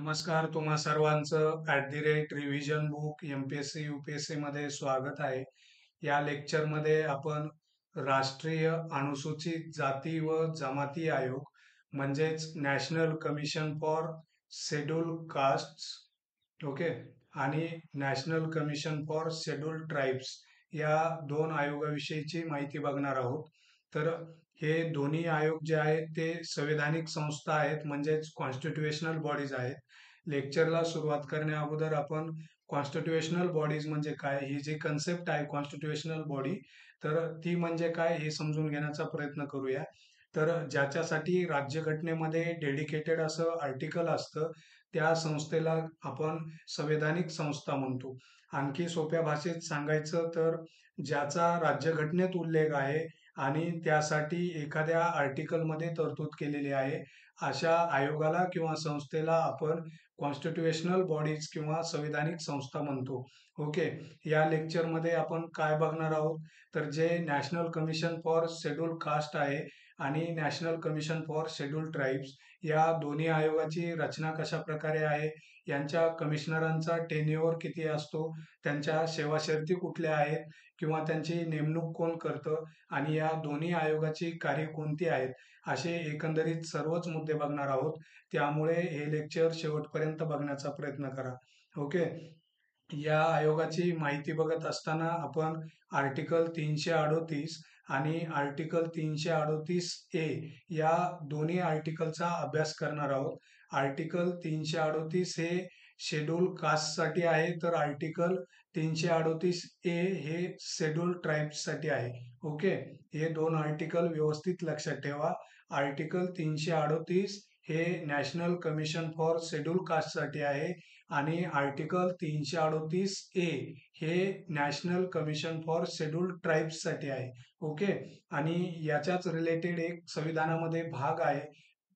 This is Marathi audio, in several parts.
नमस्कार, तुम्हा सर्वांचं @रिव्हिजन बुक MPSC UPSC मध्ये स्वागत आहे. या लेक्चरमध्ये आपण राष्ट्रीय अनुसूचित जाती व जमाती आयोग म्हणजेच national commission for schedule castes okay आणि national commission for schedule tribes या दोन आयोगाविषयीची माहिती बघणार आहोत. तर हे दोन्ही आयोग जे आहेत ते संवैधानिक संस्था आहेत म्हणजेच कॉन्स्टिट्युशनल बॉडीज आहेत. लेक्चरला सुरुवात करण्या अगोदर आपण कॉन्स्टिट्युशनल बॉडीज म्हणजे काय, ही जी कन्सेप्ट आहे कॉन्स्टिट्युशनल बॉडी, तर ती म्हणजे काय हे समजून घेण्याचा प्रयत्न करूया. तर ज्याच्यासाठी राज्यघटनेमध्ये डेडिकेटेड असं आर्टिकल असतं त्या संस्थेला आपण संवैधानिक संस्था म्हणतो. आणखी सोप्या भाषेत सांगायचं तर ज्याचा राज्यघटनेत उल्लेख आहे आणि त्यासाठी एखाद्या आर्टिकलमध्ये तरतूद केलेली आहे अशा आयोगाला किंवा संस्थेला आपण कॉन्स्टिट्युशनल बॉडीज किंवा संवैधानिक संस्था म्हणतो. ओके, या लेक्चरमध्ये आपण काय बघणार आहोत तर जे national commission for schedule caste आहे आणि national commission for schedule tribes या दोन्ही आयोगाची रचना कशा प्रकारे आहे, यांच्या कमिशनरांचा टेन्युअर किती असतो, त्यांच्या सेवा शर्ती कुठल्या आहेत किंवा त्यांची नेमणूक कोण करतं आणि या दोन्ही आयोगाची कार्य कोणती आहेत, असे एकंदरीत सर्वच मुद्दे बघणार आहोत. त्यामुळे हे लेक्चर शेवटपर्यंत बघण्याचा प्रयत्न करा. ओके, या आयोगाची माहिती बघत असताना आपण आर्टिकल 338 आणि आर्टिकल 338A या दोन्ही आर्टिकलचा अभ्यास करणार आहोत. आर्टिकल 338 हे शेड्यूल कास्टसाठी आहे, तर आर्टिकल 338A हे शेड्यूल ट्राईब्ससाठी आहे. ओके, हे दोन आर्टिकल व्यवस्थित लक्षात ठेवा. आर्टिकल 338 हे नॅशनल कमिशन फॉर शेड्यूल कास्टसाठी आहे आणि आर्टिकल 338A हे नॅशनल कमिशन फॉर शेड्यूल ट्राईब्ससाठी आहे. ओके, आणि याच्याच रिलेटेड एक संविधानामध्ये भाग आहे,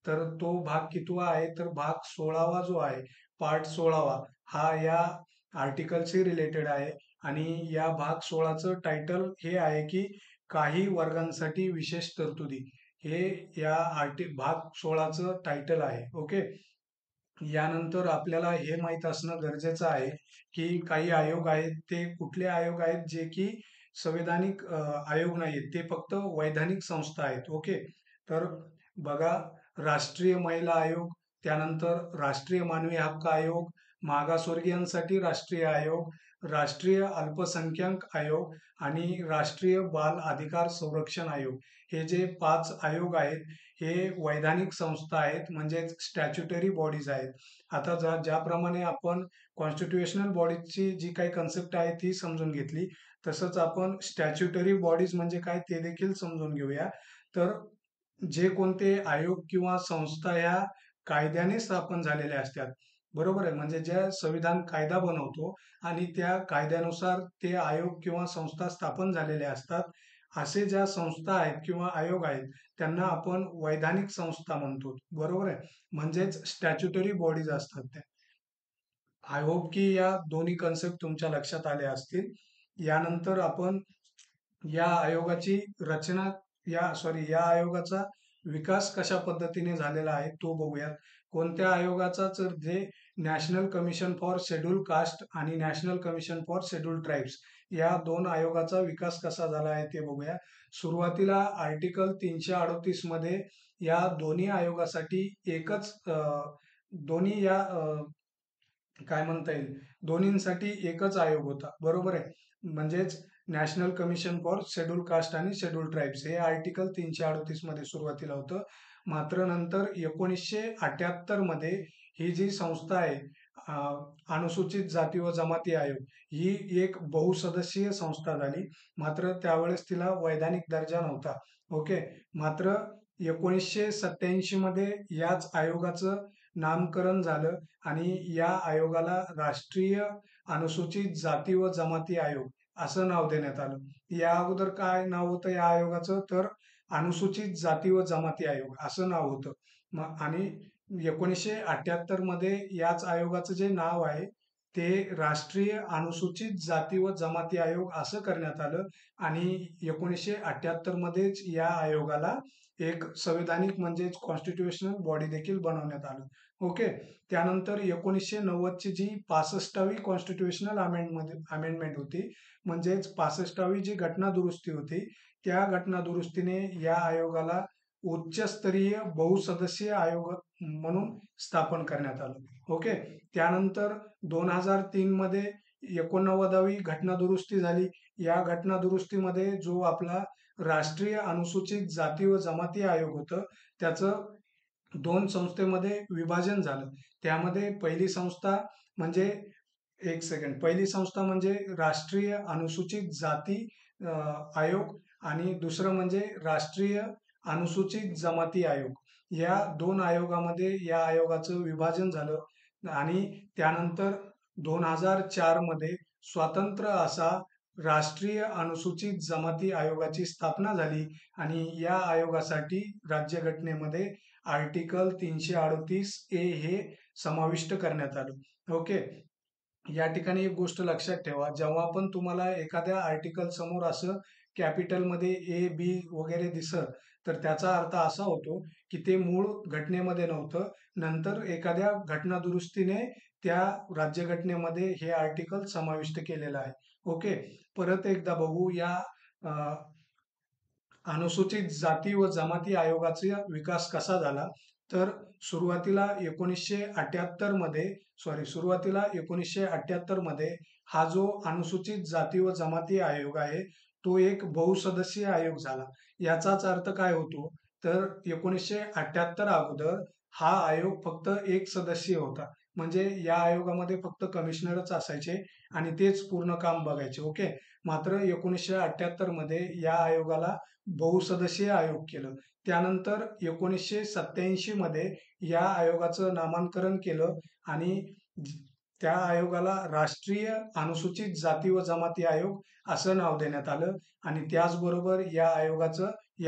तर तो भाग कितवा आहे तर भाग 16वा जो आहे, पार्ट 16वा, हा या आर्टिकलशी रिलेटेड आहे. आणि या भाग 16चं टायटल हे आहे की काही वर्गांसाठी विशेष तरतुदी, हे या भाग 16चं टायटल आहे. ओके, यानंतर आपल्याला हे माहित असणं गरजेचं आहे की काही आयोग आहेत ते कुठले आयोग आहेत जे की संवैधानिक आयोग नाहीत, ते फक्त वैधानिक संस्था आहेत. ओके, तर बघा, राष्ट्रीय महिला आयोग, त्यानंतर राष्ट्रीय मानवी हक्क आयोग, मागासवर्गीयांसाठी राष्ट्रीय आयोग, राष्ट्रीय अल्पसंख्याक आयोग आणि राष्ट्रीय बाल अधिकार संरक्षण आयोग, हे जे 5 आयोग आहेत हे वैधानिक संस्था आहेत म्हणजेच स्टॅच्युटरी बॉडीज आहेत. आता ज्याप्रमाणे आपण कॉन्स्टिट्युशनल बॉडीजची जी काही कन्सेप्ट आहे ती समजून घेतली, तसंच आपण स्टॅच्युटरी बॉडीज म्हणजे काय ते देखील समजून घेऊया. तर जे कोणते आयोग किंवा संस्था ह्या कायद्याने स्थापन झालेल्या असतात, बरोबर आहे, म्हणजे ज्या संविधान कायदा बनवतो आणि त्या कायद्यानुसार ते आयोग किंवा संस्था स्थापन झालेल्या असतात, असे ज्या संस्था आहेत किंवा आयोग आहेत त्यांना आपण वैधानिक संस्था म्हणतो. बरोबर आहे, म्हणजेच स्टॅच्युटरी बॉडीज असतात त्या. आय होप की या दोन्ही कन्सेप्ट तुमच्या लक्षात आले असतील. यानंतर आपण या आयोगाची रचना, या आयोगाचा विकास कशा पद्धतीने झालेला आहे तो बघूयात. कोणत्या आयोगाचा, तर जे national commission for schedule caste आणि national commission for schedule tribes या दोन आयोगाचा विकास कसा झाला आहे ते बघूया. सुरुवातीला आर्टिकल 338 मध्ये या दोन्ही आयोगासाठी एकच दोन्ही या काय म्हणता येईल, दोन्हींसाठी एकच आयोग होता. बरोबर आहे, म्हणजेच national commission for schedule caste आणि शेड्यूल ट्राईब्स हे आर्टिकल 338 मध्ये सुरुवातीला होतं. मात्र नंतर 1978 मध्ये ही जी संस्था आहे, अनुसूचित जाती व जमाती आयोग, ही एक बहुसदस्यीय संस्था झाली. मात्र त्यावेळेस तिला वैधानिक दर्जा नव्हता. ओके, मात्र 1987 मध्ये याच आयोगाचं नामकरण झालं आणि या आयोगाला राष्ट्रीय अनुसूचित जाती व जमाती आयोग असं नाव देण्यात आलं. या अगोदर काय नाव होतं या आयोगाचं, तर अनुसूचित जाती व जमाती आयोग असं नाव होतं. आणि 1978 मध्ये याच आयोगाचं जे नाव आहे ते राष्ट्रीय अनुसूचित जाती व जमाती आयोग असं करण्यात आलं आणि 1978 मध्येच या आयोगाला एक संविधानिक म्हणजेच कॉन्स्टिट्युशनल बॉडी देखील बनवण्यात आलं. ओके. त्यानंतर 1990 ची जी 65वी कॉन्स्टिट्युशनल अमेंडमेंट होती, म्हणजेच 65वी जी घटना दुरुस्ती होती, त्या घटना दुरुस्तीने या आयोगाला उच्चस्तरीय बहुसदस्यीय आयोग म्हणून स्थापन करण्यात आलं. ओके. त्यानंतर 2003 मध्ये 89वी घटना दुरुस्ती झाली. या घटना दुरुस्तीमध्ये जो आपला राष्ट्रीय अनुसूचित जाती व जमाती आयोग होतं, त्याचं 2 संस्थेमध्ये विभाजन झालं. त्यामध्ये पहिली संस्था म्हणजे एक सेकंड, पहिली संस्था म्हणजे राष्ट्रीय अनुसूचित जाती आयोग आणि दुसरं म्हणजे राष्ट्रीय अनुसूचित जमाती आयोग. या 2 आयोगामध्ये या आयोगाचं विभाजन झालं आणि त्यानंतर 2004 मध्ये स्वतंत्र असा राष्ट्रीय अनुसूचित जमाती आयोगाची स्थापना झाली आणि या आयोगासाठी राज्यघटनेमध्ये आर्टिकल 338A हे समाविष्ट करण्यात आलं. ओके. या ठिकाणी एक गोष्ट लक्षात ठेवा, जेव्हा पण तुम्हाला एखाद्या आर्टिकल समोर असं कॅपिटलमध्ये ए बी वगैरे दिसत, तर त्याचा अर्थ असा होतो की ते मूळ घटनेमध्ये नव्हतं, नंतर एखाद्या घटना दुरुस्तीने त्या राज्यघटनेमध्ये हे आर्टिकल समाविष्ट केलेलं आहे. ओके. परत एकदा बघू या अनुसूचित जाती व जमाती आयोगाचा विकास कसा झाला. तर सुरुवातीला 1978 मध्ये हा जो अनुसूचित जाती व जमाती आयोग आहे, तो एक बहुसदस्यीय आयोग झाला. याचाच अर्थ काय होतो, तर 1978 अगोदर हा आयोग फक्त एक सदस्यीय होता. म्हणजे या आयोगामध्ये फक्त कमिशनरच असायचे आणि तेच पूर्ण काम बघायचे. ओके. मात्र 1978 मध्ये या आयोगाला बहुसदस्यीय आयोग केलं. त्यानंतर 1987 मध्ये या आयोगाचं नामांकन केलं आणि त्या आयोगाला राष्ट्रीय अनुसूचित जाती व जमाती आयोग असं नाव देण्यात आलं आणि त्याचबरोबर या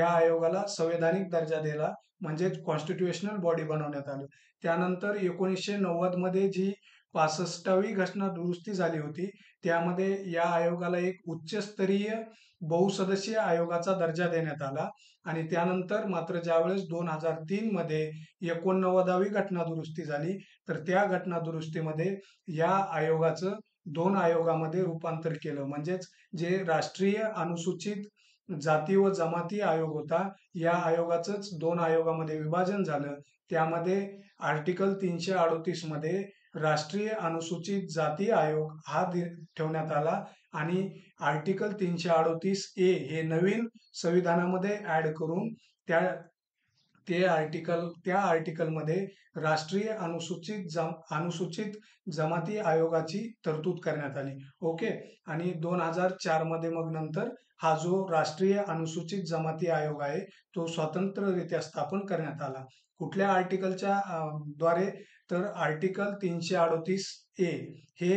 आयोगाला संवैधानिक दर्जा दिला, म्हणजेच कॉन्स्टिट्युशनल बॉडी बनवण्यात आलं. त्यानंतर 1990 मध्ये जी 65वी घटना दुरुस्ती झाली होती, त्यामध्ये या आयोगाला एक उच्चस्तरीय बहुसदस्यीय आयोगाचा दर्जा देण्यात आला आणि त्यानंतर मात्र ज्यावेळेस 2003 मध्ये 89वी घटना दुरुस्ती झाली, तर त्या घटना दुरुस्तीमध्ये या आयोगाचं 2 आयोगामध्ये रूपांतर केलं. म्हणजेच जे राष्ट्रीय अनुसूचित जाती व जमाती आयोग होता, या आयोगाचंच 2 आयोगामध्ये विभाजन झालं. त्यामध्ये आर्टिकल 338 मध्ये राष्ट्रीय अनुसूचित जाती आयोग हा ठेवण्यात आला आणि आर्टिकल 338A हे नवीन संविधानामध्ये ऍड करून त्या आर्टिकलमध्ये राष्ट्रीय अनुसूचित जमाती आयोगाची तरतूद करण्यात आली. ओके. आणि 2004 मध्ये मग नंतर हा जो राष्ट्रीय अनुसूचित जमाती आयोग आहे, तो स्वतंत्ररित्या स्थापन करण्यात आला. कुठल्या आर्टिकलच्या द्वारे, तर आर्टिकल 338A हे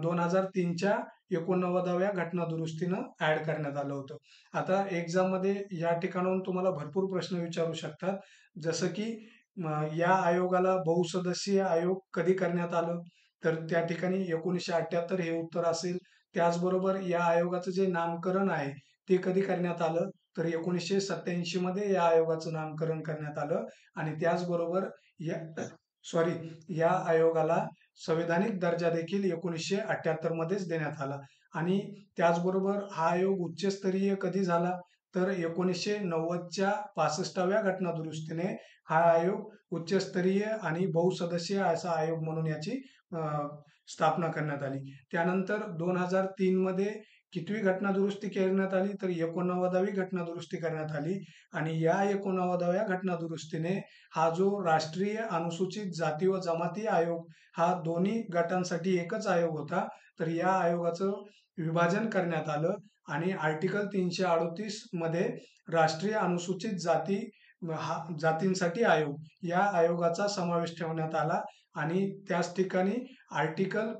2003च्या 89व्या घटना दुरुस्तीनं ऍड करण्यात आलं होतं. आता एक्झाम मध्ये या ठिकाणाहून तुम्हाला भरपूर प्रश्न विचारू शकतात, जसं की या आयोगाला बहुसदस्यीय आयोग कधी करण्यात आलं, तर त्या ठिकाणी 1978 हे उत्तर असेल. त्याचबरोबर या आयोगाचं जे नामकरण आहे ते कधी करण्यात आलं, तर 1987 मध्ये या आयोगाचं नामकरण करण्यात आलं आणि त्याचबरोबर या आयोगाला संवैधानिक दर्जा देखील 1978 मध्येच देण्यात आला आणि त्याचबरोबर हा आयोग उच्चस्तरीय कधी झाला, तर 1990च्या 65व्या घटना दुरुस्तीने हा आयोग उच्चस्तरीय आणि बहुसदस्यीय असा आयोग म्हणून याची स्थापना करण्यात आली. त्यानंतर 2003 मध्ये कितवी घटना दुरुस्ती करण्यात आली, तर 89वी घटना दुरुस्ती करण्यात आली आणि या 89व्या घटना दुरुस्तीने हा जो राष्ट्रीय अनुसूचित जाती व जमाती आयोग हा दोन्ही गटांसाठी एकच आयोग होता, तर या आयोगाचं विभाजन करण्यात आलं आणि आर्टिकल 338 मध्ये राष्ट्रीय अनुसूचित जातींसाठी आयोग या आयोगाचा समावेश ठेवण्यात आला आणि त्याच ठिकाणी आर्टिकल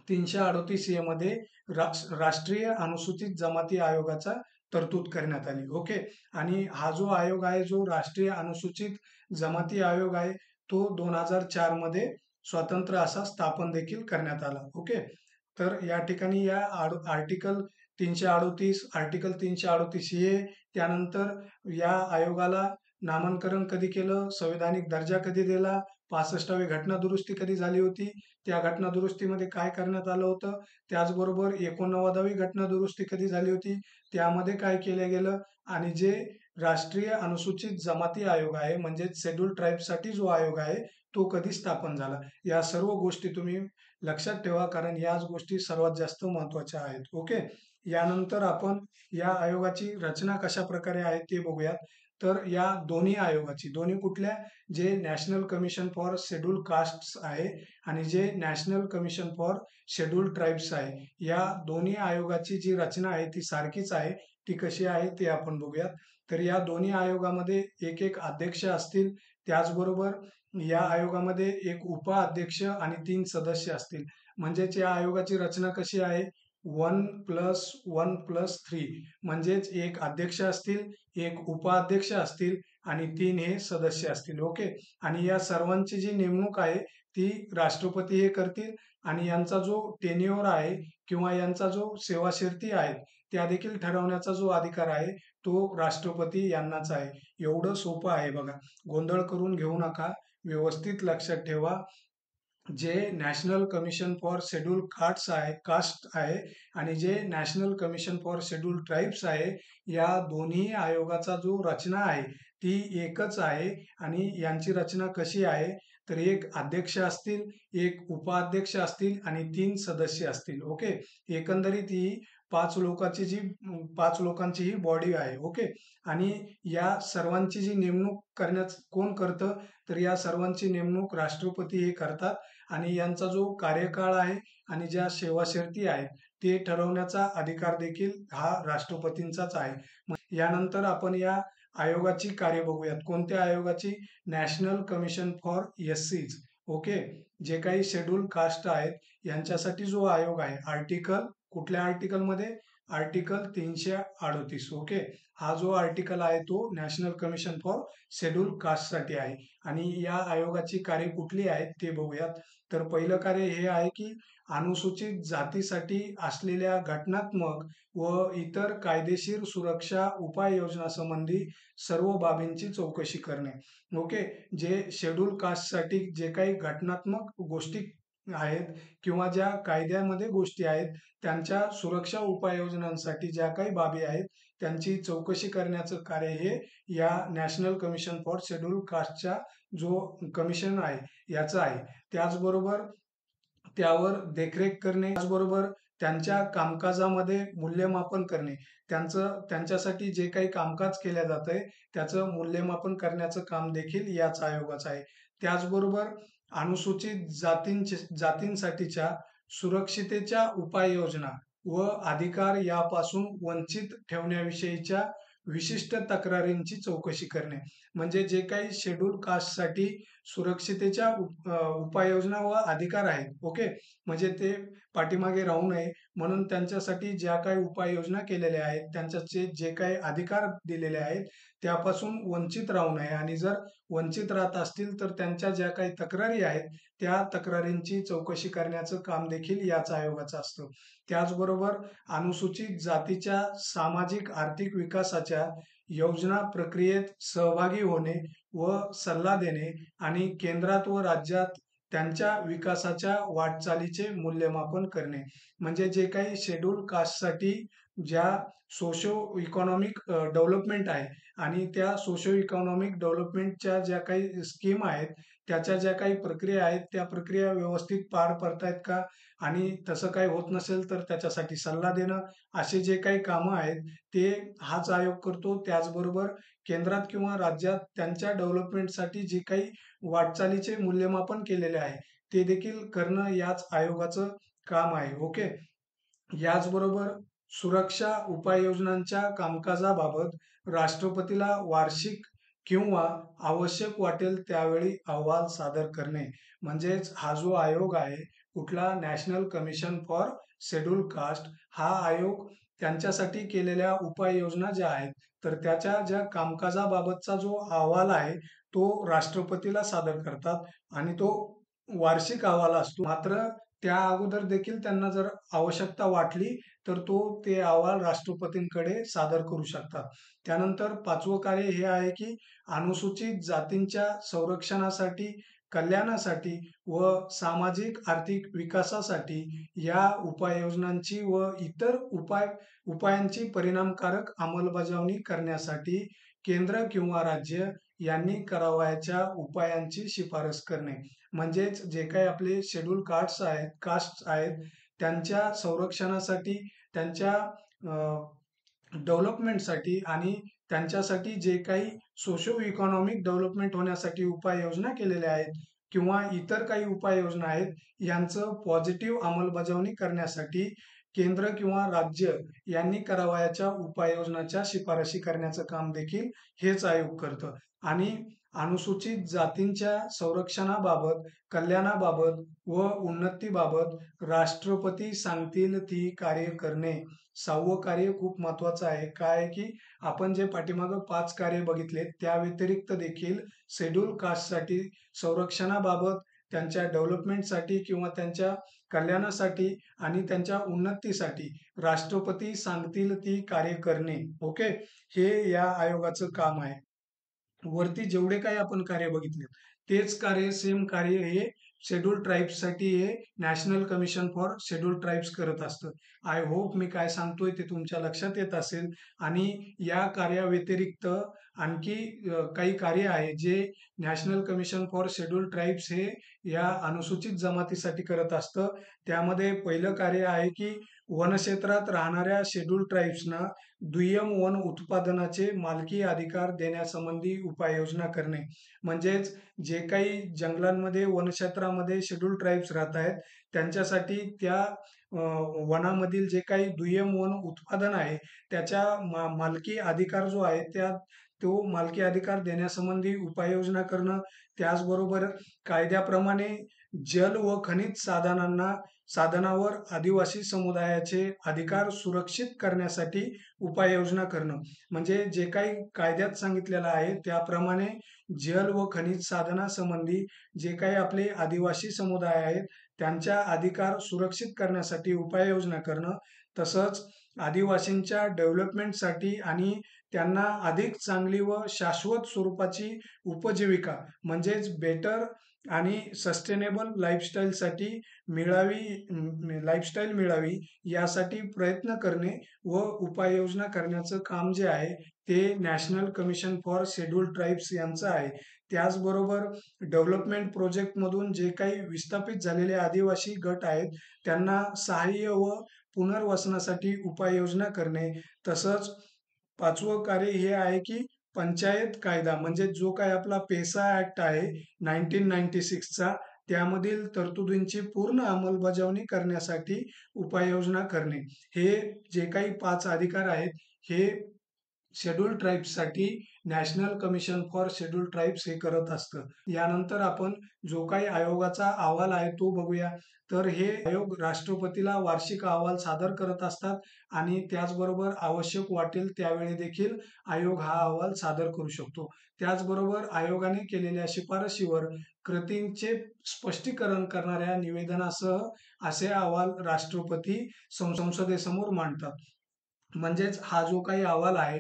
338A मध्ये राष्ट्रीय अनुसूचित जमाती आयोगाचा तरतूद करण्यात आली. ओके. आणि हा जो आयोग आहे, जो राष्ट्रीय अनुसूचित जमाती आयोग आहे, तो 2004 मध्ये स्वतंत्र असा स्थापन देखील करण्यात आला. ओके. तर या ठिकाणी या आर्टिकल 338, आर्टिकल 338 हे त्यानंतर या आयोगाला नामांकन कधी केलं, संविधानिक दर्जा कधी दिला, 65वी घटना दुरुस्ती कधी झाली होती, त्या घटना दुरुस्तीमध्ये काय करण्यात आलं होतं, त्याचबरोबर 89वी घटना दुरुस्ती कधी झाली होती, त्यामध्ये काय केलं गेलं, आणि जे राष्ट्रीय अनुसूचित जमाती आयोग आहे म्हणजेच शेड्यूल ट्राईबसाठी जो आयोग आहे तो कधी स्थापन झाला. या सर्व गोष्टी तुम्ही लक्षात ठेवा, कारण याच गोष्टी सर्वात जास्त महत्वाच्या आहेत. ओके. यानंतर आपण या आयोगाची रचना कशा प्रकारे आहे ते बघूयात. तर या दोन्ही आयोगाची, दोन्ही कुठल्या, जे national commission for schedule caste आहे आणि जे national commission for schedule tribes आहे, या दोन्ही आयोगाची जी रचना आहे ती सारखीच आहे. ती कशी आहे ते आपण बघूयात. तर या दोन्ही आयोगामध्ये एक एक अध्यक्ष असतील, त्याचबरोबर या आयोगामध्ये एक उपाध्यक्ष आणि 3 सदस्य असतील. म्हणजेच या आयोगाची रचना कशी आहे, 1+1+3, म्हणजेच एक अध्यक्ष असतील, एक उपाध्यक्ष असतील आणि 3 हे सदस्य असतील. ओके. आणि या सर्वांची जी नेमणूक आहे ती राष्ट्रपती हे करतील आणि यांचा जो टेन्युअर आहे किंवा यांचा जो सेवाशर्ती आहेत त्या देखील ठरवण्याचा जो अधिकार आहे तो राष्ट्रपती यांनाच आहे. एवढं सोपं आहे बघा. गोंधळ करून घेऊ नका. व्यवस्थित लक्षात ठेवा. जे national commission for schedule caste आहे आणि जे national commission for schedule tribes आहे, या दोन्ही आयोगाचा जो रचना आहे ती एकच आहे. आणि यांची रचना कशी आहे, तर एक अध्यक्ष असतील, एक उपाध्यक्ष असतील आणि 3 सदस्य असतील. ओके. एकंदरीत ही 5 लोकांची ही बॉडी आहे. ओके. आणि या सर्वांची जी नेमणूक करण्यास कोण करतं, तर या सर्वांची नेमणूक राष्ट्रपती हे करतात आणि यांचा जो कार्यकाळ आहे आणि ज्या सेवाशर्ती आहेत ते ठरवण्याचा अधिकार देखील हा राष्ट्रपतींचाच आहे. यानंतर आपण या आयोगाची कार्य बघूयात. कोणत्या आयोगाची, नॅशनल कमिशन फॉर एससीज. ओके. जे काही शेड्यूल कास्ट आहेत यांच्यासाठी जो आयोग आहे, कुठल्या आर्टिकलमध्ये, आर्टिकल 338. ओके. हा जो आर्टिकल आहे तो नॅशनल कमिशन फॉर शेड्यूल कास्टसाठी आहे. आणि या आयोगाची कार्य कुठली आहेत ते बघूयात. तर पहिलं कार्य हे आहे की अनुसूचित जातीसाठी असलेल्या घटनात्मक व इतर कायदेशीर सुरक्षा उपाययोजनांसंबंधी सर्व बाबींची चौकशी करणे. ओके. जे शेड्यूल कास्टसाठी जे काही घटनात्मक गोष्टी आहेत किंवा ज्या कायद्यामध्ये गोष्टी आहेत त्यांच्या सुरक्षा उपाययोजनांसाठी ज्या काही बाबी आहेत त्यांची चौकशी करण्याचं कार्य हे या नॅशनल कमिशन फॉर शेड्यूल कास्टच्या जो कमिशन आहे याचं आहे. त्याचबरोबर त्यावर देखरेख करणे, त्याचबरोबर त्यांच्या कामकाजामध्ये मूल्यमापन करणे, त्यांच्यासाठी जे काही कामकाज केल्या जातंय त्याचं मूल्यमापन करण्याचं काम देखील याच आयोगाचं आहे. त्याचबरोबर अनुसूचित जातींसाठीच्या सुरक्षितेच्या उपाययोजना व अधिकार यापासून वंचित ठेवण्याविषयीच्या विशिष्ट तक्रारींची चौकशी करणे. म्हणजे जे काही शेड्यूल कास्टसाठी सुरक्षितेच्या उपाययोजना व अधिकार आहेत. ओके. म्हणजे ते पाठीमागे राहू नये म्हणून त्यांच्यासाठी ज्या काही उपाययोजना केलेल्या आहेत, त्यांच्याचे जे काही अधिकार दिलेले आहेत त्यापासून वंचित राहू नये आणि जर वंचित राहत असतील तर त्यांच्या ज्या काही तक्रारी आहेत त्या तक्रारींची चौकशी करण्याचं काम देखील याच आयोगाचं असतं. त्याचबरोबर अनुसूचित जातीच्या सामाजिक आर्थिक विकासाच्या योजना प्रक्रियेत सहभागी होणे व सल्ला देणे आणि केंद्रात व राज्यात त्यांच्या विकासाच्या वाटचालीचे मूल्यमापन करणे. म्हणजे जे काही शेड्यूल कास्टसाठी ज्या सोशो इकॉनॉमिक डेव्हलपमेंट आहे आणि त्या सोशो इकॉनॉमिक डेव्हलपमेंटच्या ज्या काही स्कीम आहेत त्याच्या ज्या काही प्रक्रिया आहेत त्या प्रक्रिया व्यवस्थित पार पडतायत का, आणि तसं काही होत नसेल तर त्याच्यासाठी सल्ला देणं, असे जे काही कामं आहेत ते हाच आयोग करतो. त्याचबरोबर केंद्रात किंवा राज्यात त्यांच्या डेव्हलपमेंटसाठी जे काही वाटचालीचे मूल्यमापन केलेले आहे ते देखील करणं याच आयोगाचं काम आहे. ओके. याचबरोबर सुरक्षा उपाययोजनांच्या कामकाजाबाबत राष्ट्रपतीला वार्षिक किंवा आवश्यक वाटेल त्यावेळी अहवाल सादर करणे. म्हणजेच हा जो आयोग आहे कुठला, national commission for schedule caste, हा आयोग त्यांच्यासाठी केलेल्या उपाययोजना ज्या आहेत तर त्याच्या ज्या कामकाजाबाबतचा जो अहवाल आहे तो राष्ट्रपतीला सादर करतात आणि तो वार्षिक अहवाल असतो. मात्र त्या अगोदर देखील त्यांना जर आवश्यकता वाटली तर ते अहवाल राष्ट्रपतींकडे सादर करू शकतात. त्यानंतर 5वं कार्य हे आहे की अनुसूचित जातींच्या संरक्षणासाठी, कल्याणासाठी व सामाजिक आर्थिक विकासासाठी या उपाययोजनांची व इतर उपायांची परिणामकारक अंमलबजावणी करण्यासाठी केंद्र किंवा राज्य यांनी करावयाच्या उपायांची शिफारस करणे. म्हणजेच जे काही आपले शेड्यूल कास्ट आहेत त्यांच्या संरक्षणासाठी, त्यांच्या डेव्हलपमेंटसाठी आणि त्यांच्यासाठी जे काही सोशो इकॉनॉमिक डेव्हलपमेंट होण्यासाठी उपाययोजना केलेल्या आहेत किंवा इतर काही उपाययोजना आहेत, यांचं पॉझिटिव्ह अंमलबजावणी करण्यासाठी केंद्र किंवा राज्य यांनी करावयाच्या उपाययोजनाच्या शिफारशी करण्याचं काम देखील हेच आयोग करतं. आणि अनुसूचित जातींच्या संरक्षणाबाबत, कल्याणाबाबत व उन्नतीबाबत राष्ट्रपती सांगतील ती कार्य करणे. 6वं कार्य खूप महत्वाचं आहे. काय आहे की आपण जे पाठीमागं 5 कार्य बघितले त्या व्यतिरिक्त देखील शेड्यूल कास्टसाठी संरक्षणाबाबत, त्यांच्या डेव्हलपमेंटसाठी किंवा त्यांच्या कल्याणासाठी आणि त्यांच्या उन्नतीसाठी राष्ट्रपती सांगतील ती कार्य करणे. ओके, हे या आयोगाचं काम आहे. वरती जेवढे काही आपण कार्य बघितले तेच कार्य, सेम कार्य हे शेड्यूल ट्राईब्ससाठी हे national commission for schedule tribes करत असतं. आय होप मी काय सांगतोय ते तुमच्या लक्षात येत असेल. आणि या कार्याव्यतिरिक्त आणखी काही कार्य आहे जे national commission for schedule tribes हे या अनुसूचित जमातीसाठी करत असतं. त्यामध्ये पहिलं कार्य आहे की वनक्षेत्रात राहणाऱ्या शेड्यूल ट्राईब्सना दुय्यम वन उत्पादनाचे मालकी अधिकार देण्यासंबंधी उपाययोजना करणे. म्हणजेच जे काही जंगलांमध्ये, वनक्षेत्रामध्ये शेड्यूल ट्राईब्स राहत आहेत त्यांच्यासाठी त्या वनामधील जे काही दुय्यम वन उत्पादन आहे त्याच्या मालकी अधिकार जो आहे तो मालकी अधिकार देण्यासंबंधी उपाययोजना करणं. त्याचबरोबर कायद्याप्रमाणे जल व खनिज साधनावर आदिवासी समुदायाचे अधिकार सुरक्षित करण्यासाठी उपाययोजना करणं. म्हणजे जे काही कायद्यात सांगितलेलं आहे त्याप्रमाणे जल व खनिज साधनासंबंधी जे काही आपले आदिवासी समुदाय आहेत त्यांच्या अधिकार सुरक्षित करण्यासाठी उपाययोजना करणं. तसंच आदिवासींच्या डेव्हलपमेंटसाठी आणि त्यांना अधिक चांगली व शाश्वत स्वरूपाची उपजीविका म्हणजेच बेटर आणि सस्टेनेबल लाईफस्टाईल मिळावी यासाठी प्रयत्न करणे व उपाययोजना करण्याचं काम जे आहे ते national commission for schedule tribes यांचं आहे. त्याचबरोबर डेव्हलपमेंट प्रोजेक्टमधून जे काही विस्थापित झालेले आदिवासी गट आहेत त्यांना सहाय्य व पुनर्वसनासाठी उपाययोजना करणे. तसंच 5वं कार्य हे आहे की पंचायत कायदा म्हणजे जो काही आपला पेसा ऍक्ट आहे 1996चा त्यामधील तरतुदींची पूर्ण अंमलबजावणी करण्यासाठी उपाययोजना करणे. हे जे काही 5 अधिकार आहेत हे शेड्यूल ट्राईब्ससाठी national commission for schedule tribes हे करत असतं. यानंतर आपण जो काही आयोगाचा अहवाल आहे तो बघूया. तर हे आयोग राष्ट्रपतीला वार्षिक अहवाल सादर करत असतात आणि त्याचबरोबर आवश्यक वाटेल त्यावेळी देखील आयोग हा अहवाल सादर करू शकतो. त्याचबरोबर आयोगाने केलेल्या शिफारशीवर कृतींचे स्पष्टीकरण करणाऱ्या निवेदनासह असे अहवाल राष्ट्रपती संसदेसमोर मांडतात. म्हणजेच हा जो काही अहवाल आहे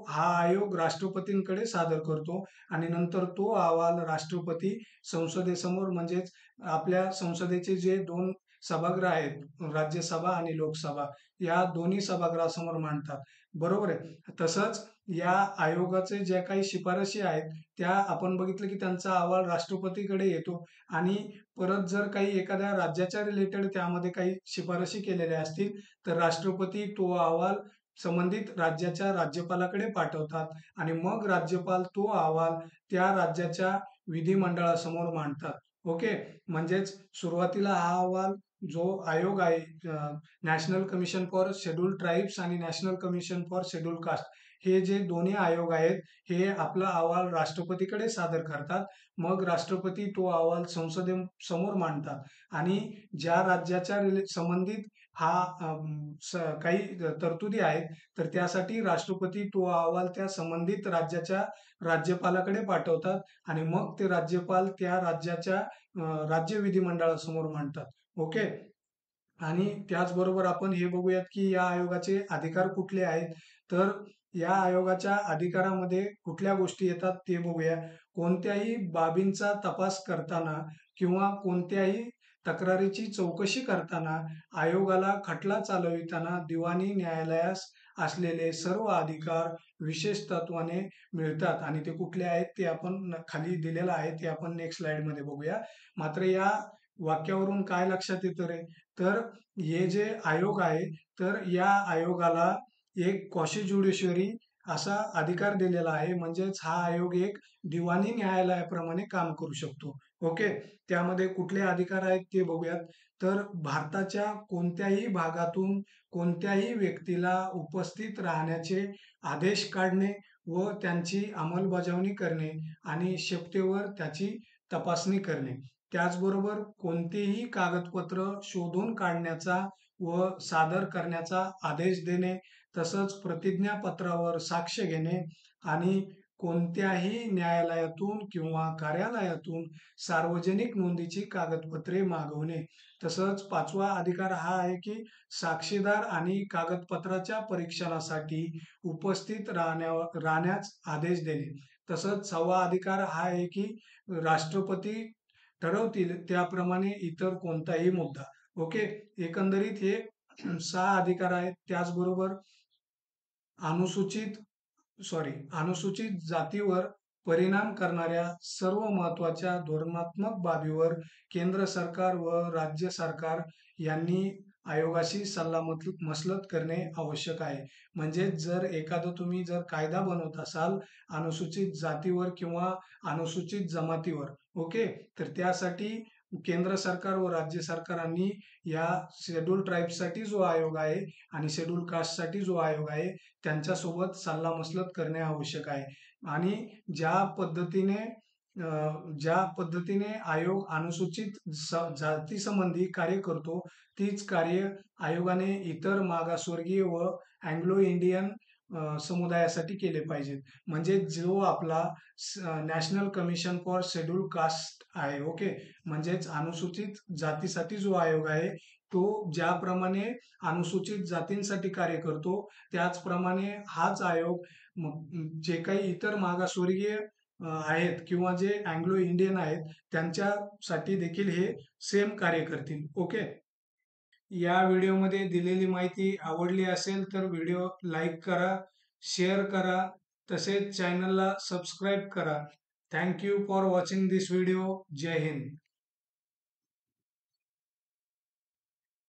हा आयोग राष्ट्रपतींकडे सादर करतो आणि नंतर तो अहवाल राष्ट्रपती संसदेसमोर म्हणजेच आपल्या संसदेचे जे 2 सभागृह आहेत राज्यसभा आणि लोकसभा या दोन्ही सभागृहासमोर मांडतात. बरोबर आहे. तसंच या आयोगाचे ज्या काही शिफारशी आहेत त्या आपण बघितलं की त्यांचा अहवाल राष्ट्रपतीकडे येतो आणि परत जर काही एखाद्या राज्याच्या रिलेटेड त्यामध्ये काही शिफारशी केलेल्या असतील तर राष्ट्रपती तो अहवाल संबंधित राज्याच्या राज्यपालाकडे पाठवतात आणि मग राज्यपाल तो अहवाल त्या राज्याच्या विधिमंडळासमोर मांडतात. ओके, म्हणजेच सुरुवातीला हा अहवाल जो आयोग आहे national commission for schedule tribes आणि national commission for schedule caste हे जे दोन्ही आयोग आहेत हे आपला अहवाल राष्ट्रपतीकडे सादर करतात. मग राष्ट्रपती तो अहवाल संसदेसमोर मांडतात आणि ज्या राज्याच्या संबंधित हा काही तरतुदी आहेत, तर त्यासाठी राष्ट्रपती तो अहवाल त्या संबंधित राज्याच्या राज्यपालाकडे पाठवतात आणि मग ते राज्यपाल त्या राज्याच्या राज्य विधिमंडळासमोर मांडतात. ओके. आणि त्याचबरोबर आपण हे बघूयात की या आयोगाचे अधिकार कुठले आहेत. तर या आयोगाच्या अधिकारामध्ये कुठल्या गोष्टी येतात ते बघूया. कोणत्याही बाबींचा तपास करताना किंवा कोणत्याही तक्रारीची चौकशी करताना, आयोगाला खटला चालविताना दिवाणी न्यायालयास असलेले सर्व अधिकार विशेष तत्वाने मिळतात आणि ते कुठले आहेत ते आपण खाली दिलेलं आहे, ते आपण नेक्स्ट स्लाइडमध्ये बघूया. मात्र या वाक्यावरून काय लक्षात येतं रे, तर हे जे आयोग आहे, तर या आयोगाला एक क्वाशी ज्युडिशियरी असा अधिकार दिलेला आहे. म्हणजेच हा आयोग एक दिवाणी न्यायालयाप्रमाणे काम करू शकतो. ओके. त्यामध्ये कुठले अधिकार आहेत ते बघूयात. तर भारताच्या कोणत्याही भागातून कोणत्याही व्यक्तीला उपस्थित राहण्याचे आदेश काढणे व त्यांची अंमलबजावणी करणे आणि शक्यतेवर त्याची तपासणी करणे. त्याचबरोबर कोणतेही कागदपत्र शोधून काढण्याचा व सादर करण्याचा आदेश देणे, तसंच प्रतिज्ञापत्रावर साक्ष घेणे आणि कोणत्याही न्यायालयातून किंवा कार्यालयातून सार्वजनिक नोंदीची कागदपत्रे मागवणे. तसंच 5वा अधिकार हा आहे की साक्षीदार आणि कागदपत्राच्या परीक्षणासाठी उपस्थित राहण्यास आदेश देणे. तसंच 6वा अधिकार हा आहे की राष्ट्रपती ठरवतील त्याप्रमाणे इतर कोणताही मुद्दा. ओके. एकंदरीत हे 6 अधिकार आहेत. त्याचबरोबर अनुसूचित अनुसूचित जातीवर परिणाम करणाऱ्या सर्व महत्त्वाच्या धोरणात्मक बाबीवर केंद्र सरकार व राज्य सरकार यांनी आयोगाशी सल्लामसलत करणे आवश्यक आहे. म्हणजे जर एखादं तुम्ही जर कायदा बनवत असाल अनुसूचित जातीवर किंवा अनुसूचित जमातीवर, ओके, तर त्यासाठी केंद्र सरकार व राज्य सरकारांनी या शेड्यूल ट्राईब्ससाठी जो आयोग आहे आणि शेड्यूल कास्टसाठी जो आयोग आहे त्यांच्यासोबत सल्लामसलत करणे आवश्यक आहे. आणि ज्या पद्धतीने ज्या पद्धतीने आयोग अनुसूचित जाती संबंधी कार्य करतो, तीच कार्य आयोगाने इतर मागासवर्गीय व अँग्लो इंडियन समुदायासाठी केले पाहिजेत. म्हणजे जो आपला national commission for schedule caste आहे, ओके, म्हणजेच अनुसूचित जातीसाठी जो आयोग आहे, तो ज्याप्रमाणे अनुसूचित जातींसाठी कार्य करतो, त्याचप्रमाणे हाच आयोग जे काही इतर मागासवर्गीय आहेत किंवा जे अँग्लो इंडियन आहेत त्यांच्यासाठी देखील हे सेम कार्य करतील. ओके. या व्हिडिओमध्ये दिलेली माहिती आवडली असेल तर व्हिडिओ लाईक करा, शेअर करा, तसेच चॅनलला सबस्क्राईब करा. Thank you for watching this video. जय हिंद.